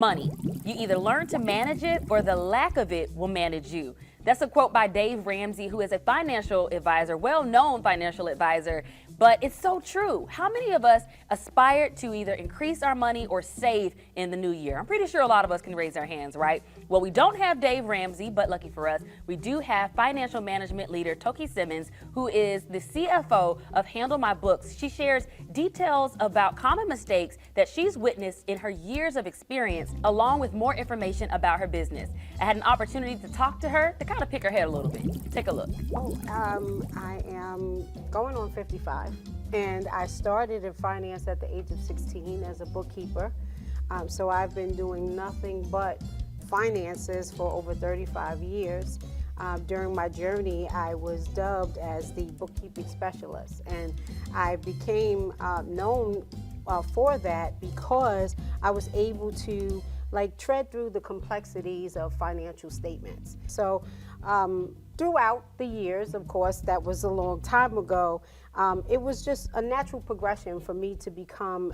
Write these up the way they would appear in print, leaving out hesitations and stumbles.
money. You either learn to manage it or the lack of it will manage you. That's a quote by Dave Ramsey, who is a financial advisor, well-known financial advisor, but it's so true. How many of us aspire to either increase our money or save in the new year? I'm pretty sure a lot of us can raise our hands, right? Well, we don't have Dave Ramsey, but lucky for us, we do have financial management leader Toki Simmons, who is the CFO of Handle My Books. She shares details about common mistakes that she's witnessed in her years of experience, along with more information about her business. I had an opportunity to talk to her to kind of pick her head a little bit. Take a look. I am going on 55, and I started in finance at the age of 16 as a bookkeeper. So I've been doing nothing but finances for over 35 years. During my journey, I was dubbed as the bookkeeping specialist, and I became known for that because I was able to tread through the complexities of financial statements. So throughout the years, of course, that was a long time ago, it was just a natural progression for me to become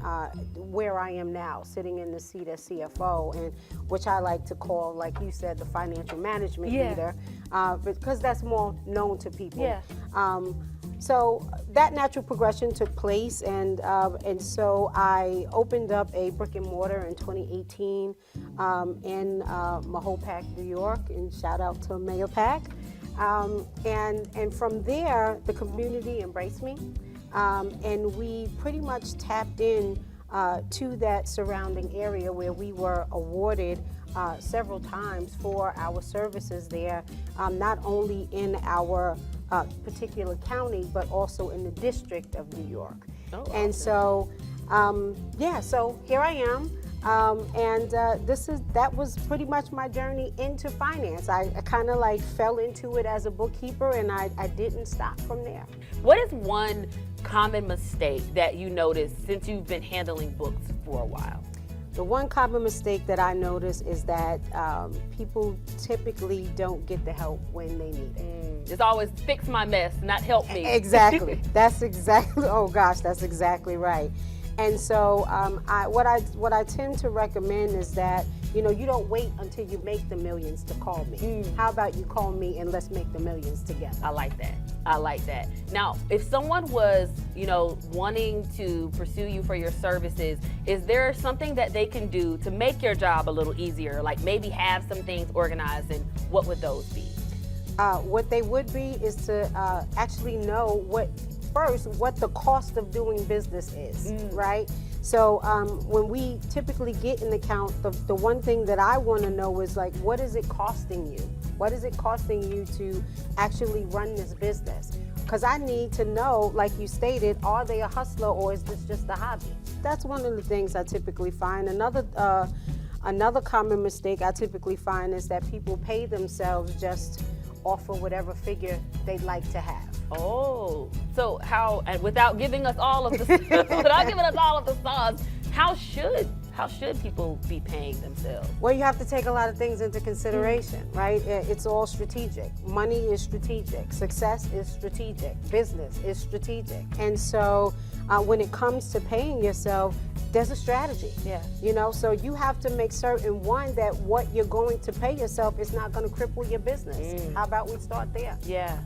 where I am now, sitting in the seat as CFO, and which I like to call, like you said, the financial management leader, because that's more known to people. Yeah. So that natural progression took place, and so I opened up a brick and mortar in 2018 in Mahopac, New York, and shout out to Mayor Pack. And from there, the community embraced me, and we pretty much tapped in to that surrounding area where we were awarded several times for our services there, not only in our particular county, but also in the District of New York. Oh, and awesome. so, so here I am. That was pretty much my journey into finance. I kind of fell into it as a bookkeeper, and I didn't stop from there. What is one common mistake that you noticed since you've been handling books for a while? The one common mistake that I notice is that people typically don't get the help when they need it. It's always fix my mess, not help me. Exactly. That's exactly right. And so what I tend to recommend is that, you don't wait until you make the millions to call me. How about you call me and let's make the millions together? I like that. Now, if someone was, wanting to pursue you for your services, is there something that they can do to make your job a little easier? Like maybe have some things organized, and what would those be? What they would be is to actually know what the cost of doing business is, right? So when we typically get an account, the one thing that I want to know is what is it costing you? What is it costing you to actually run this business? Because I need to know, like you stated, are they a hustler or is this just a hobby? That's one of the things I typically find. Another common mistake I typically find is that people pay themselves just off of whatever figure they'd like to have. Oh, so how, and without giving us all of the sauce, how should people be paying themselves? Well, you have to take a lot of things into consideration, right? It's all strategic. Money is strategic. Success is strategic. Business is strategic. And so when it comes to paying yourself, there's a strategy. Yeah. So you have to make certain, one, that what you're going to pay yourself is not going to cripple your business. How about we start there? Yeah,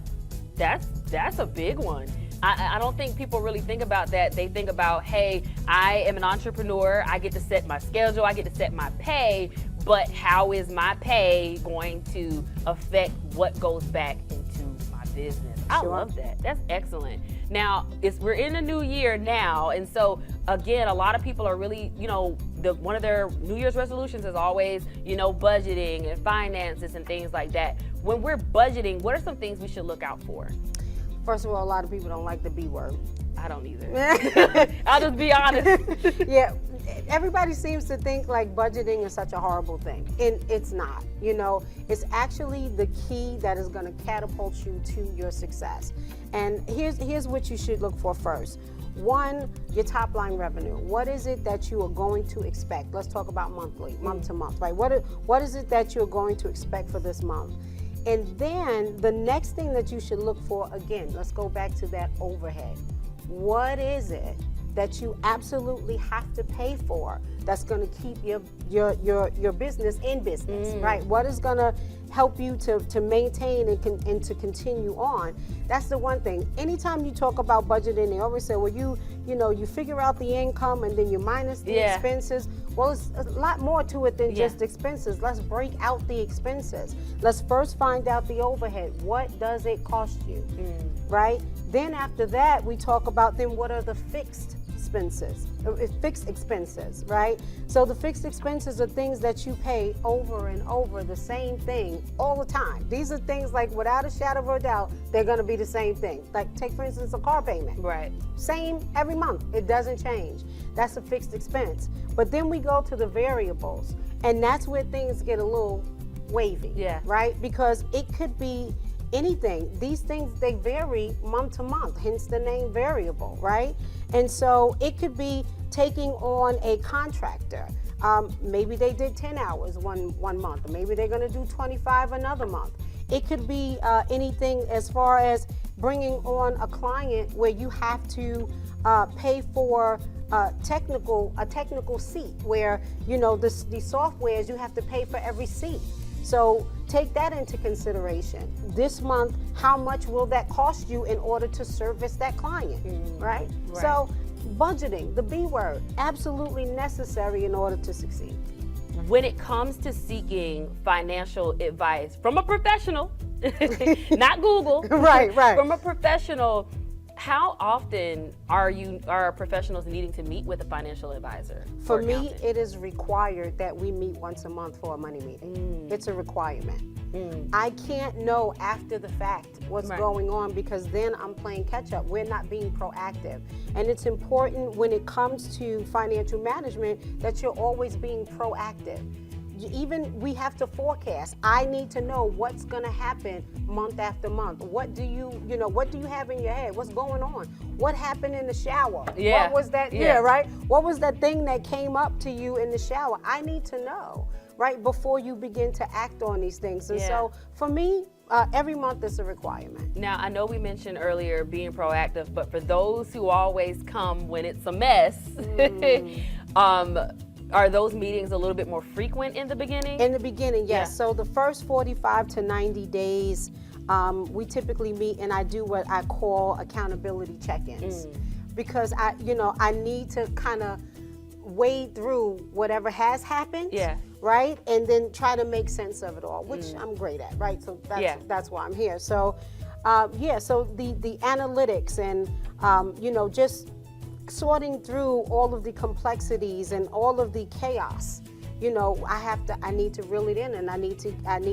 that's a big one. I don't think people really think about that. They think about, hey, I am an entrepreneur. I get to set my schedule. I get to set my pay. But how is my pay going to affect what goes back into my business? I love that. That's excellent. Now, we're in a new year now, and so again, a lot of people are really, one of their New Year's resolutions is always, budgeting and finances and things like that. When we're budgeting, what are some things we should look out for? First of all, a lot of people don't like the B word. I don't either. I'll just be honest. Yeah, everybody seems to think budgeting is such a horrible thing, and it's not. It's actually the key that is going to catapult you to your success. And here's what you should look for first. One, your top line revenue. What is it that you are going to expect? Let's talk about monthly, month to month, right? What is it that you're going to expect for this month? And then the next thing that you should look for, again, let's go back to that overhead. What is it that you absolutely have to pay for that's going to keep your business in business, right? What is going to help you to maintain and to continue on? That's the one thing. Anytime you talk about budgeting, they always say, well, you figure out the income and then you minus the expenses. Well, it's a lot more to it than just expenses. Let's break out the expenses. Let's first find out the overhead. What does it cost you, right? Then after that, we talk about then what are the fixed expenses, right? So the fixed expenses are things that you pay over and over, the same thing all the time. These are things like, without a shadow of a doubt, they're going to be the same thing. Like, take for instance a car payment. Right. Same every month. It doesn't change. That's a fixed expense. But then we go to the variables, and that's where things get a little wavy. Yeah. Right? Because it could be anything. These things, they vary month to month, hence the name variable, right? And so it could be taking on a contractor. Maybe they did 10 hours one month, or maybe they're going to do 25 another month. It could be anything as far as bringing on a client where you have to pay for a technical seat, where the softwares, you have to pay for every seat. So take that into consideration. This month, how much will that cost you in order to service that client, right? So budgeting, the B word, absolutely necessary in order to succeed. When it comes to seeking financial advice from a professional, not Google, Right. from a professional, how often are professionals needing to meet with a financial advisor? For me, it is required that we meet once a month for a money meeting. It's a requirement. I can't know after the fact what's going on, because then I'm playing catch up. We're not being proactive. And it's important when it comes to financial management that you're always being proactive. Even we have to forecast. I need to know what's going to happen month after month. What do you have in your head? What's going on? What happened in the shower? Yeah. What was that? Yeah, right? What was that thing that came up to you in the shower? I need to know, right, before you begin to act on these things. And so for me, every month is a requirement. Now, I know we mentioned earlier being proactive, but for those who always come when it's a mess, are those meetings a little bit more frequent in the beginning? In the beginning, yes. So the first 45 to 90 days, we typically meet, and I do what I call accountability check-ins, because I need to kind of wade through whatever has happened, right, and then try to make sense of it all, which I'm great at, right? So that's why I'm here. So, so the analytics and just sorting through all of the complexities and all of the chaos, I need to reel it in, and I need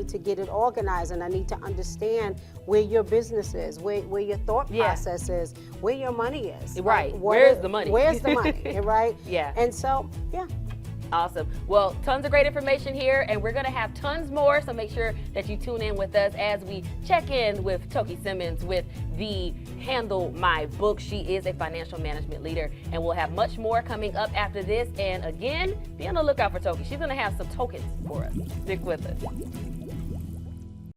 to get it organized, and I need to understand where your business is, where your thought process is, where your money is. Right. Where's the money? Where's the money? Right? Yeah. And so, Awesome. Well, tons of great information here, and we're going to have tons more, so make sure that you tune in with us as we check in with Toki Simmons with the Handle My Book. She is a financial management leader, and we'll have much more coming up after this. And again, be on the lookout for Toki. She's going to have some tokens for us. Stick with us.